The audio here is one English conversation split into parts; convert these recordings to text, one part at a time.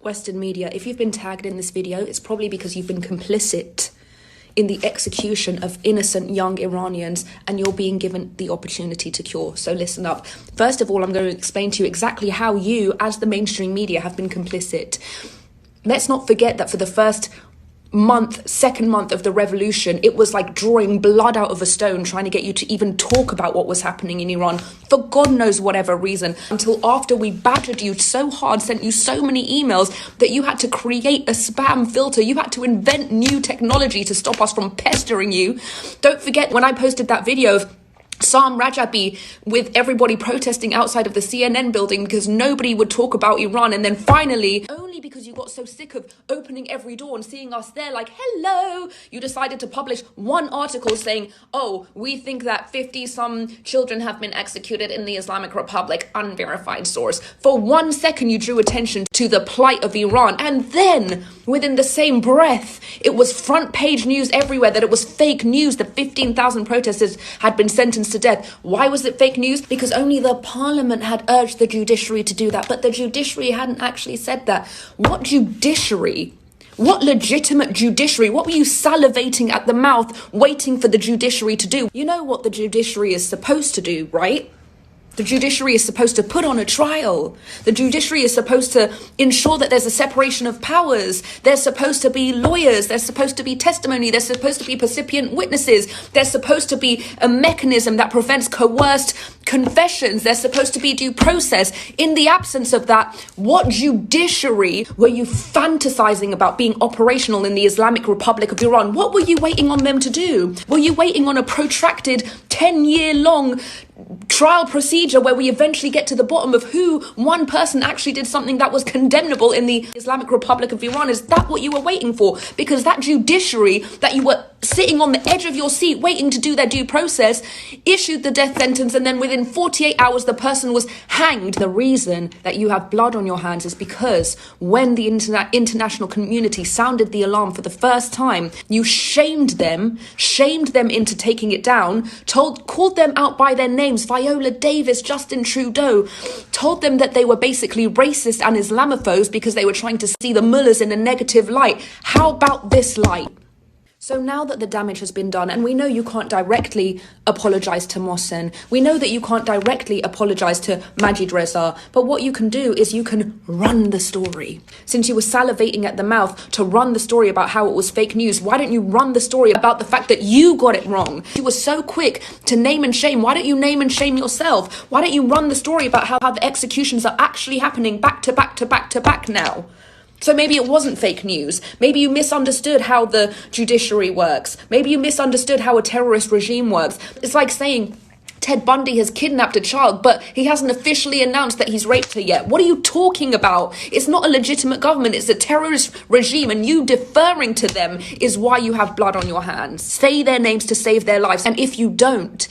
Western media, if you've been tagged in this video, it's probably because you've been complicit in the execution of innocent young Iranians, and you're being given the opportunity to cure. So listen up. First of all, I'm going to explain to you exactly how you, as the mainstream media, have been complicit. Let's not forget that for the second month of the revolution, it was like drawing blood out of a stone trying to get you to even talk about what was happening in Iran for God knows whatever reason, until after we badgered you so hard, sent you so many emails that you had to create a spam filter. You had to invent new technology to stop us from pestering you. Don't forget when I posted that video of Sam Rajabi with everybody protesting outside of the CNN building because nobody would talk about Iran, and then finally, only because you got so sick of opening every door and seeing us there like, hello, you decided to publish one article saying, oh, we think that 50-some children have been executed in the Islamic Republic, unverified source. For 1 second, you drew attention to the plight of Iran, and then within the same breath, it was front page news everywhere that it was fake news that 15,000 protesters had been sentenced to death. Why was it fake news? Because only the parliament had urged the judiciary to do that, but the judiciary hadn't actually said that. What judiciary? What legitimate judiciary? What were you salivating at the mouth waiting for the judiciary to do? You know what the judiciary is supposed to do, right? The judiciary is supposed to put on a trial. The judiciary is supposed to ensure that there's a separation of powers. There's supposed to be lawyers. There's supposed to be testimony. There's supposed to be percipient witnesses. There's supposed to be a mechanism that prevents coerced confessions. There's supposed to be due process. In the absence of that, what judiciary were you fantasizing about being operational in the Islamic Republic of Iran? What were you waiting on them to do? Were you waiting on a protracted 10-year-long trial procedure where we eventually get to the bottom of who one person actually did something that was condemnable in the Islamic Republic of Iran? Is that what you were waiting for? Because that judiciary that you were sitting on the edge of your seat waiting to do their due process issued the death sentence, and then within 48 hours the person was hanged. The reason that you have blood on your hands is because when the international community sounded the alarm for the first time, you shamed them into taking it down, called them out by their names, Viola Davis, Justin Trudeau, told them that they were basically racist and Islamophobes because they were trying to see the mullahs in a negative light. How about this light? So now that the damage has been done, and we know you can't directly apologize to Mohsen, we know that you can't directly apologize to Majid Reza, but what you can do is you can run the story. Since you were salivating at the mouth to run the story about how it was fake news, why don't you run the story about the fact that you got it wrong? You were so quick to name and shame. Why don't you name and shame yourself? Why don't you run the story about how the executions are actually happening back to back to back to back now? So maybe it wasn't fake news. Maybe you misunderstood how the judiciary works. Maybe you misunderstood how a terrorist regime works. It's like saying Ted Bundy has kidnapped a child, but he hasn't officially announced that he's raped her yet. What are you talking about? It's not a legitimate government. It's a terrorist regime, and you deferring to them is why you have blood on your hands. Say their names to save their lives. And if you don't,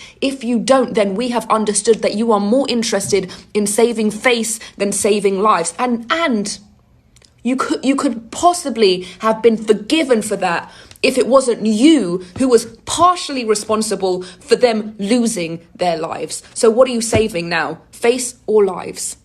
then we have understood that you are more interested in saving face than saving lives. And you could possibly have been forgiven for that if it wasn't you who was partially responsible for them losing their lives. So what are you saving now? Face or lives?